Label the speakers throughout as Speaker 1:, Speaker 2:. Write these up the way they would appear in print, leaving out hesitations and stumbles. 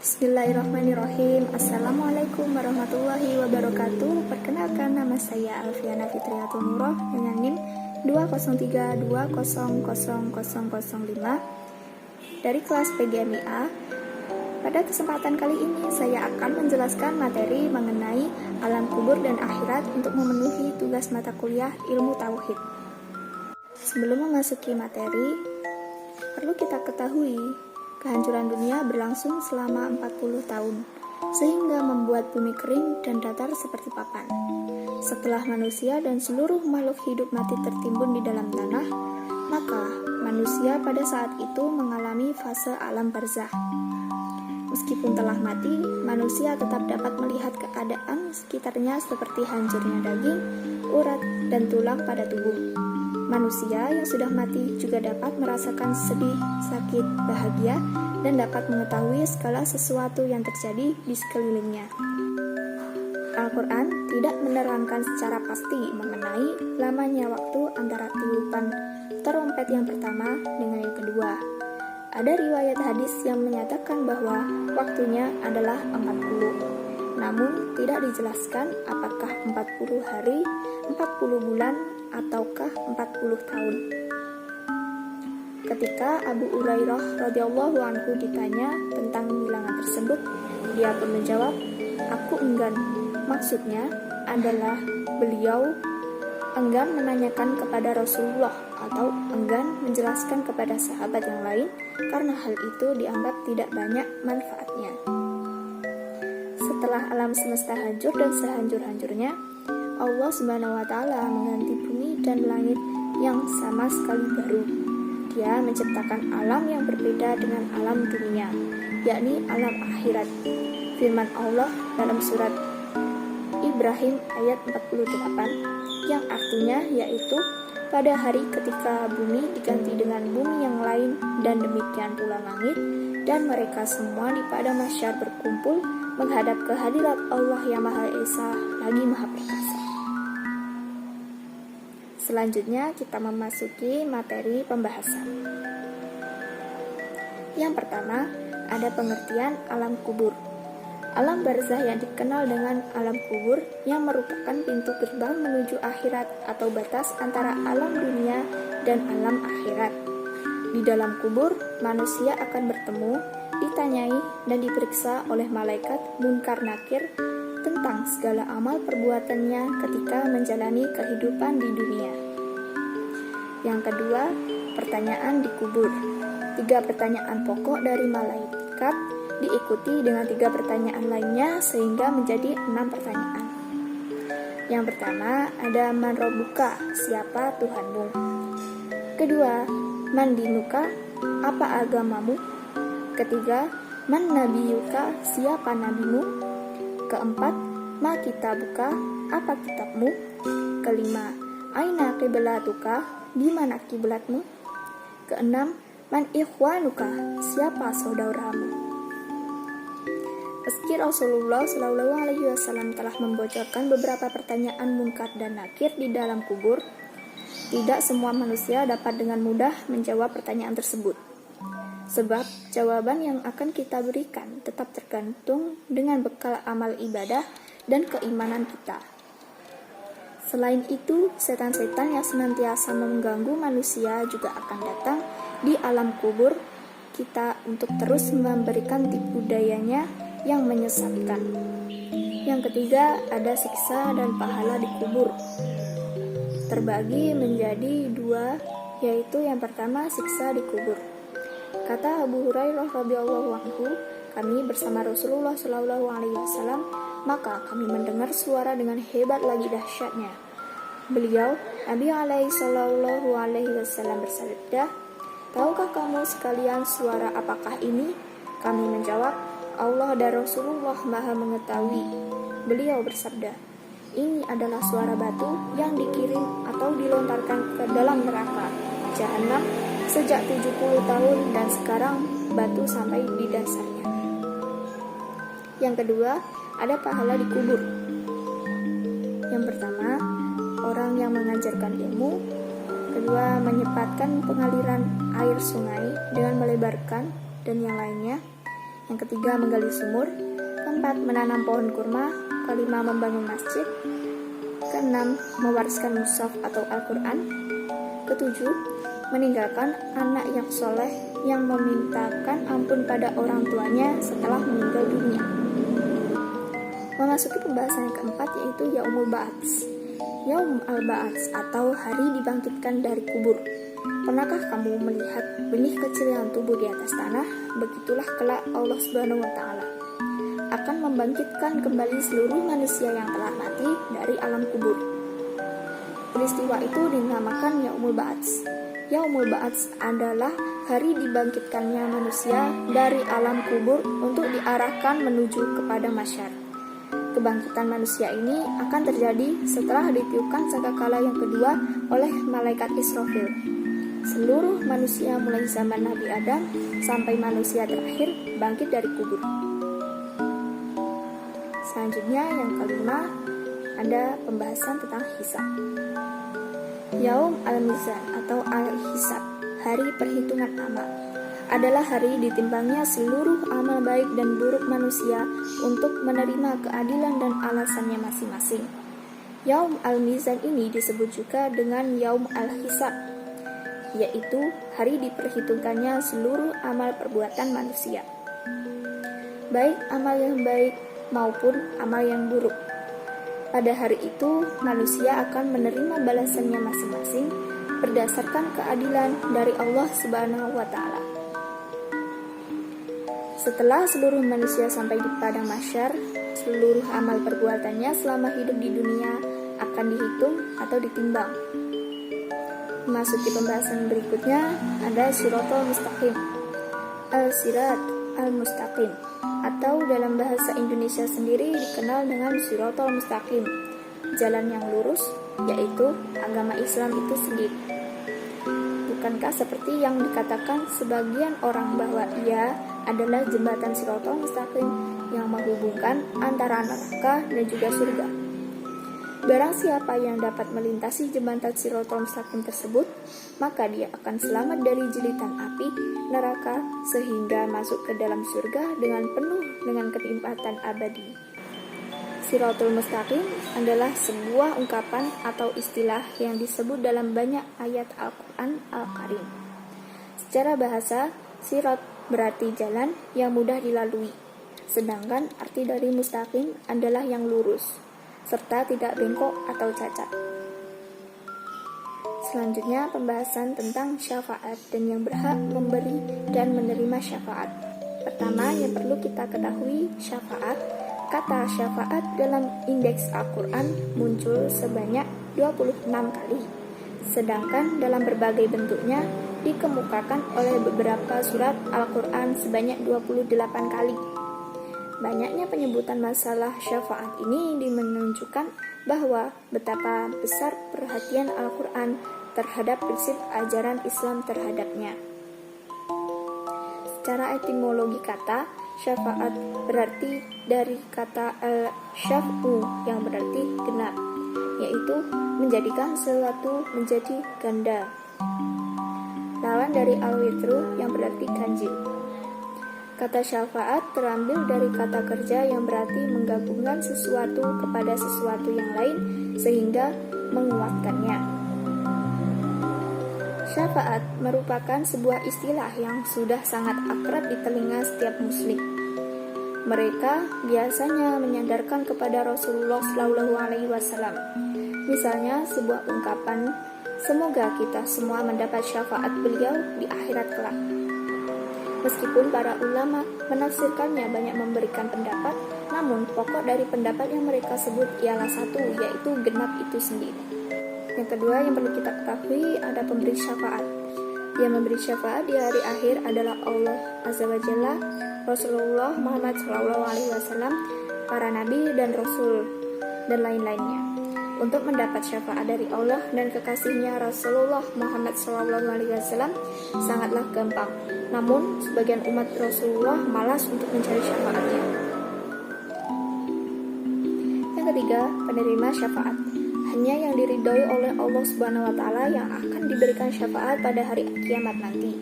Speaker 1: Bismillahirrahmanirrahim. Assalamualaikum warahmatullahi wabarakatuh. Perkenalkan, nama saya Alfiana Fitriatul Nurah dengan NIM 203200005 dari kelas PGMIA. Pada kesempatan kali ini saya akan menjelaskan materi mengenai alam kubur dan akhirat untuk memenuhi tugas mata kuliah ilmu tauhid. Sebelum memasuki materi, perlu kita ketahui kehancuran dunia berlangsung selama 40 tahun, sehingga membuat bumi kering dan datar seperti papan. Setelah manusia dan seluruh makhluk hidup mati tertimbun di dalam tanah, maka manusia pada saat itu mengalami fase alam barzah. Meskipun telah mati, manusia tetap dapat melihat keadaan sekitarnya seperti hancurnya daging, urat, dan tulang pada tubuh. Manusia yang sudah mati juga dapat merasakan sedih, sakit, bahagia, dan dapat mengetahui segala sesuatu yang terjadi di sekelilingnya. Al-Quran tidak menerangkan secara pasti mengenai lamanya waktu antara tiupan terompet yang pertama dengan yang kedua. Ada riwayat hadis yang menyatakan bahwa waktunya adalah 40. Namun tidak dijelaskan apakah 40 hari, 40 bulan, ataukah 40 tahun. Ketika Abu Hurairah radhiyallahu anhu ditanya tentang bilangan tersebut, dia pun menjawab, "Aku enggan." Maksudnya adalah beliau enggan menanyakan kepada Rasulullah atau enggan menjelaskan kepada sahabat yang lain karena hal itu dianggap tidak banyak manfaatnya. Setelah alam semesta hancur dan sehancur-hancurnya, Allah Subhanahu wa Ta'ala mengganti bumi dan langit yang sama sekali baru. Dia menciptakan alam yang berbeda dengan alam dunia, yakni alam akhirat. Firman Allah dalam surat Ibrahim ayat 48 yang artinya yaitu pada hari ketika bumi diganti dengan bumi yang lain dan demikian pula langit, dan mereka semua di padang mahsyar berkumpul menghadap ke hadirat Allah yang Maha Esa lagi Maha Perkasa. Selanjutnya kita memasuki materi pembahasan. Yang pertama, ada pengertian alam kubur. Alam barzah yang dikenal dengan alam kubur yang merupakan pintu gerbang menuju akhirat atau batas antara alam dunia dan alam akhirat. Di dalam kubur, manusia akan bertemu, ditanyai, dan diperiksa oleh malaikat Munkar Nakir tentang segala amal perbuatannya ketika menjalani kehidupan di dunia. Yang kedua, pertanyaan di kubur. 3 pertanyaan pokok dari malaikat diikuti dengan 3 pertanyaan lainnya sehingga menjadi 6 pertanyaan. Yang pertama ada man rabbuka, siapa Tuhanmu. Kedua, man dinuka, apa agamamu. Ketiga, man nabiyuka, siapa nabimu. Keempat, ma kitabuka, apa kitabmu. Kelima, aina qiblatuka, di mana kiblatmu. Keenam, man ikhwanuka, siapa saudaramu. Meski Rasulullah SAW telah membocorkan beberapa pertanyaan munkar dan nakir di dalam kubur, tidak semua manusia dapat dengan mudah menjawab pertanyaan tersebut. Sebab jawaban yang akan kita berikan tetap tergantung dengan bekal amal ibadah dan keimanan kita. Selain itu, setan-setan yang senantiasa mengganggu manusia juga akan datang di alam kubur kita untuk terus memberikan tipu dayanya yang menyesatkan. Yang ketiga, ada siksa dan pahala di kubur. Terbagi menjadi 2, yaitu yang pertama siksa di kubur. Kata Abu Hurairah radhiyallahu anhu, kami bersama Rasulullah SAW, maka kami mendengar suara dengan hebat lagi dahsyatnya. Beliau, Nabi SAW bersabda, "Tahukah kamu sekalian suara apakah ini?" Kami menjawab, "Allah dan Rasulullah Maha mengetahui." Beliau bersabda, "Ini adalah suara batu yang dikirim atau dilontarkan ke dalam neraka Jahanam sejak 70 tahun dan sekarang batu sampai di dasarnya." Yang kedua, ada pahala di kubur. Yang pertama, orang yang mengajarkan ilmu. Kedua, menyempatkan pengaliran air sungai dengan melebarkan, dan yang lainnya. Yang ketiga, menggali sumur. Keempat, menanam pohon kurma. Kelima, membangun masjid. Keenam, mewariskan mushaf atau Al-Quran. Ketujuh, meninggalkan anak yang soleh yang memintakan ampun pada orang tuanya setelah meninggal dunia. Memasuki pembahasan yang keempat, yaitu Yaumul Ba'ats. Yaum al-Ba'ats atau hari dibangkitkan dari kubur. Pernahkah kamu melihat benih kecil yang tumbuh di atas tanah? Begitulah kelak Allah Subhanahu wa Ta'ala akan membangkitkan kembali seluruh manusia yang telah mati dari alam kubur. Peristiwa itu dinamakan Yaumul Ba'ats. Yaumul Ba'ats adalah hari dibangkitkannya manusia dari alam kubur untuk diarahkan menuju kepada masyar. Kebangkitan manusia ini akan terjadi setelah ditiupkan sangkakala yang kedua oleh malaikat Israfil. Seluruh manusia mulai zaman Nabi Adam sampai manusia terakhir bangkit dari kubur. Selanjutnya yang kelima, ada pembahasan tentang hisab. Yaum al-Mizan atau al-Hisab, hari perhitungan amal, adalah hari ditimbangnya seluruh amal baik dan buruk manusia untuk menerima keadilan dan alasannya masing-masing. Yaum al-Mizan ini disebut juga dengan Yaum al-Hisab, yaitu hari diperhitungkannya seluruh amal perbuatan manusia, baik amal yang baik maupun amal yang buruk. Pada hari itu, manusia akan menerima balasannya masing-masing berdasarkan keadilan dari Allah Subhanahu wa Ta'ala. Setelah seluruh manusia sampai di padang mahsyar, seluruh amal perbuatannya selama hidup di dunia akan dihitung atau ditimbang. Memasuki pembahasan berikutnya, ada Siratal Mustaqim. Al-Sirat Al-Mustaqim, atau dalam bahasa Indonesia sendiri dikenal dengan Siratal Mustaqim, jalan yang lurus, yaitu agama Islam itu sendiri. Bukankah seperti yang dikatakan sebagian orang bahwa ia adalah jembatan Siratal Mustaqim yang menghubungkan antara neraka dan juga surga? Barang siapa yang dapat melintasi jembatan Siratal Mustaqim tersebut, maka dia akan selamat dari jilitan api neraka sehingga masuk ke dalam surga dengan penuh dengan kenikmatan abadi. Siratal Mustaqim adalah sebuah ungkapan atau istilah yang disebut dalam banyak ayat Al-Quran Al-Karim. Secara bahasa, sirat berarti jalan yang mudah dilalui, sedangkan arti dari mustaqim adalah yang lurus serta tidak bengkok atau cacat. Selanjutnya pembahasan tentang syafaat dan yang berhak memberi dan menerima syafaat. Pertama yang perlu kita ketahui, syafaat. Kata syafaat dalam indeks Al-Quran muncul sebanyak 26 kali, sedangkan dalam berbagai bentuknya dikemukakan oleh beberapa surat Al-Quran sebanyak 28 kali. Banyaknya penyebutan masalah syafaat ini menunjukkan bahwa betapa besar perhatian Al-Quran terhadap prinsip ajaran Islam terhadapnya. Secara etimologi kata, syafaat berarti dari kata al-syaf'u yang berarti genap, yaitu menjadikan sesuatu menjadi ganda. Lawan dari al-witru yang berarti ganjil. Kata syafaat terambil dari kata kerja yang berarti menggabungkan sesuatu kepada sesuatu yang lain sehingga menguatkannya. Syafaat merupakan sebuah istilah yang sudah sangat akrab di telinga setiap muslim. Mereka biasanya menyandarkan kepada Rasulullah SAW. Misalnya sebuah ungkapan, semoga kita semua mendapat syafaat beliau di akhirat kelak. Meskipun para ulama menafsirkannya banyak memberikan pendapat, namun pokok dari pendapat yang mereka sebut ialah satu, yaitu genap itu sendiri. Yang kedua yang perlu kita ketahui ada pemberi syafaat. Yang memberi syafaat di hari akhir adalah Allah Azza wa Jalla, Rasulullah Muhammad SAW, para nabi dan rasul, dan lain-lainnya. Untuk mendapat syafaat dari Allah dan kekasihnya Rasulullah Muhammad SAW sangatlah gampang. Namun, sebagian umat Rasulullah malas untuk mencari syafaatnya. Yang ketiga, penerima syafaat. Hanya yang diridhoi oleh Allah Subhanahu wa Ta'ala yang akan diberikan syafaat pada hari kiamat nanti.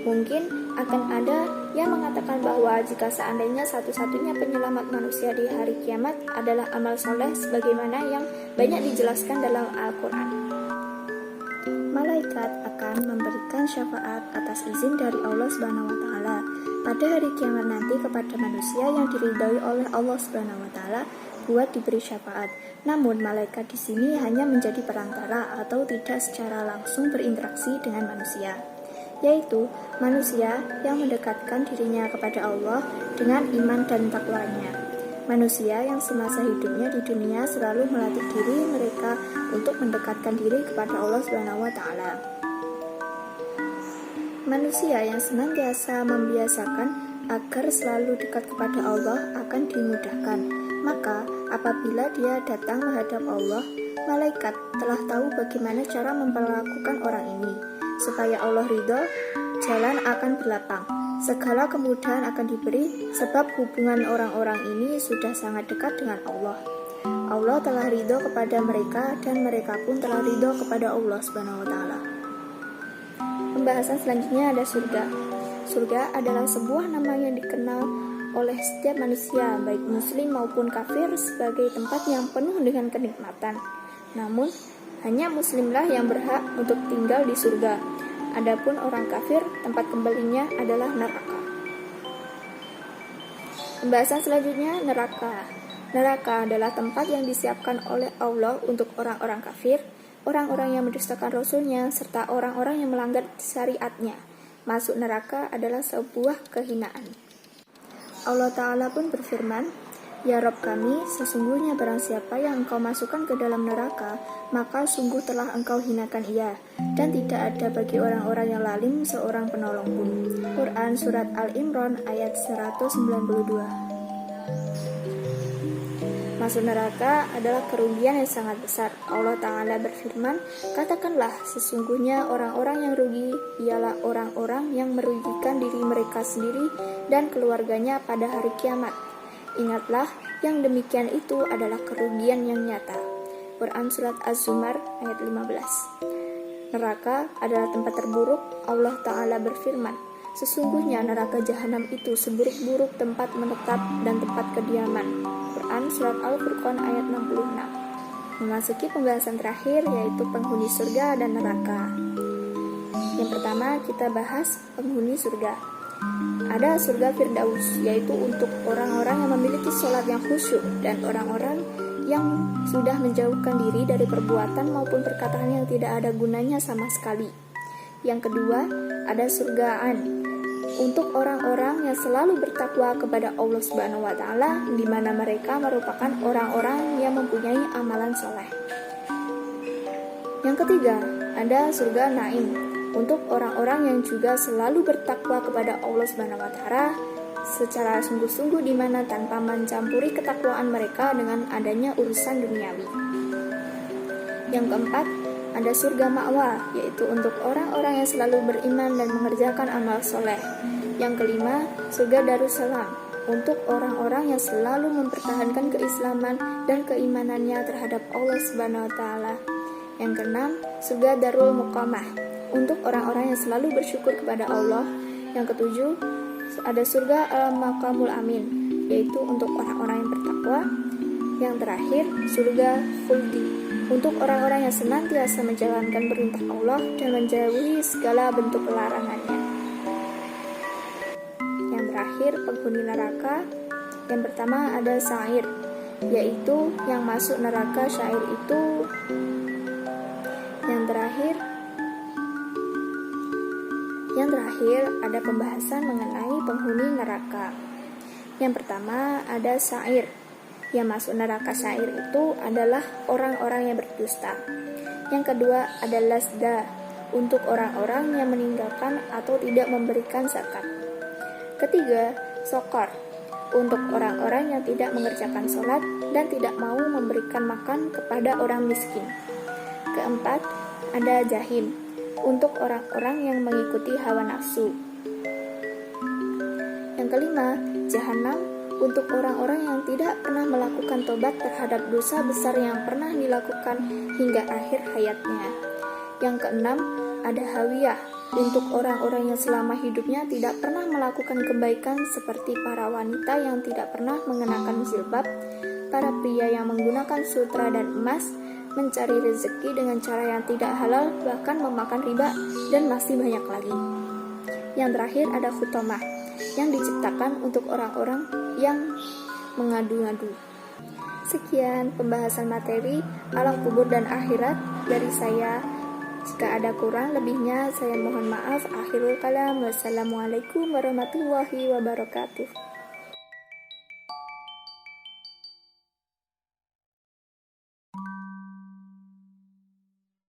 Speaker 1: Mungkin akan ada yang mengatakan bahwa jika seandainya satu-satunya penyelamat manusia di hari kiamat adalah amal soleh sebagaimana yang banyak dijelaskan dalam Al-Quran. Malaikat akan memberikan syafaat atas izin dari Allah Subhanahu wa taala pada hari kiamat nanti kepada manusia yang diridhai oleh Allah Subhanahu wa taala buat diberi syafaat. Namun malaikat di sini hanya menjadi perantara atau tidak secara langsung berinteraksi dengan manusia, yaitu manusia yang mendekatkan dirinya kepada Allah dengan iman dan takwanya. Manusia yang semasa hidupnya di dunia selalu melatih diri mereka untuk mendekatkan diri kepada Allah Subhanahu wa taala. Manusia yang senantiasa membiasakan agar selalu dekat kepada Allah akan dimudahkan. Maka apabila dia datang menghadap Allah, malaikat telah tahu bagaimana cara memperlakukan orang ini. Supaya Allah ridho, jalan akan berlapang. Segala kemudahan akan diberi sebab hubungan orang-orang ini sudah sangat dekat dengan Allah. Allah telah ridho kepada mereka dan mereka pun telah ridho kepada Allah Subhanahu wa taala. Pembahasan selanjutnya ada surga. Surga adalah sebuah nama yang dikenal oleh setiap manusia, baik muslim maupun kafir, sebagai tempat yang penuh dengan kenikmatan. Namun, hanya muslimlah yang berhak untuk tinggal di surga. Adapun orang kafir, tempat kembalinya adalah neraka. Pembahasan selanjutnya, neraka. Neraka adalah tempat yang disiapkan oleh Allah untuk orang-orang kafir, orang-orang yang mendustakan Rasul-Nya, serta orang-orang yang melanggar syariat-Nya. Masuk neraka adalah sebuah kehinaan. Allah Ta'ala pun berfirman, "Ya Rabb kami, sesungguhnya barang siapa yang engkau masukkan ke dalam neraka, maka sungguh telah engkau hinakan ia, dan tidak ada bagi orang-orang yang lalim seorang penolong pun." Quran Surat Al-Imran ayat 192. Masuk neraka adalah kerugian yang sangat besar. Allah Ta'ala berfirman, "Katakanlah, sesungguhnya orang-orang yang rugi ialah orang-orang yang merugikan diri mereka sendiri dan keluarganya pada hari kiamat. Ingatlah, yang demikian itu adalah kerugian yang nyata." Quran Surat Az-Zumar ayat 15. Neraka adalah tempat terburuk. Allah Ta'ala berfirman, "Sesungguhnya neraka jahanam itu seburuk-buruk tempat menetap dan tempat kediaman." Quran Surat Al-Furqan ayat 66. Memasuki pembahasan terakhir, yaitu penghuni surga dan neraka. Yang pertama kita bahas penghuni surga. Ada surga Firdaus, yaitu untuk orang-orang yang memiliki sholat yang khusyuk dan orang-orang yang sudah menjauhkan diri dari perbuatan maupun perkataan yang tidak ada gunanya sama sekali. Yang kedua, ada surga An, untuk orang-orang yang selalu bertakwa kepada Allah Subhanahu wa taala, di mana mereka merupakan orang-orang yang mempunyai amalan soleh. Yang ketiga, ada surga Naim, untuk orang-orang yang juga selalu bertakwa kepada Allah Subhanahu wa taala secara sungguh-sungguh, di mana tanpa mencampuri ketakwaan mereka dengan adanya urusan duniawi. Yang keempat, ada surga Ma'wa, yaitu untuk orang-orang yang selalu beriman dan mengerjakan amal soleh. Yang kelima, surga Darussalam, untuk orang-orang yang selalu mempertahankan keislaman dan keimanannya terhadap Allah Subhanahu wa taala. Yang keenam, surga Darul Muqamah, untuk orang-orang yang selalu bersyukur kepada Allah. Yang ketujuh, ada surga Al-Maqamul Amin, yaitu untuk orang-orang yang bertakwa. Yang terakhir, surga Khuldi, untuk orang-orang yang senantiasa menjalankan perintah Allah dan menjauhi segala bentuk larangannya. Yang terakhir, penghuni neraka. Yang pertama ada Sa'ir, yaitu yang masuk neraka Sa'ir itu. Yang terakhir ada pembahasan mengenai penghuni neraka. Yang pertama ada Sa'ir. Yang masuk neraka Sa'ir itu adalah orang-orang yang berdusta. Yang kedua ada Lasda, untuk orang-orang yang meninggalkan atau tidak memberikan zakat. Ketiga, Sokor, untuk orang-orang yang tidak mengerjakan sholat dan tidak mau memberikan makan kepada orang miskin. Keempat, ada Jahim, untuk orang-orang yang mengikuti hawa nafsu. Yang kelima, Jahanam, untuk orang-orang yang tidak pernah melakukan tobat terhadap dosa besar yang pernah dilakukan hingga akhir hayatnya. Yang keenam, ada Hawiyah, untuk orang-orang yang selama hidupnya tidak pernah melakukan kebaikan seperti para wanita yang tidak pernah mengenakan jilbab, para pria yang menggunakan sutra dan emas, mencari rezeki dengan cara yang tidak halal, bahkan memakan riba, dan masih banyak lagi. Yang terakhir ada khutamah, yang diciptakan untuk orang-orang yang mengadu-ngadu. Sekian pembahasan materi alam kubur dan akhirat dari saya. Jika ada kurang lebihnya, saya mohon maaf. Akhirul kalam. Wassalamualaikum warahmatullahi wabarakatuh.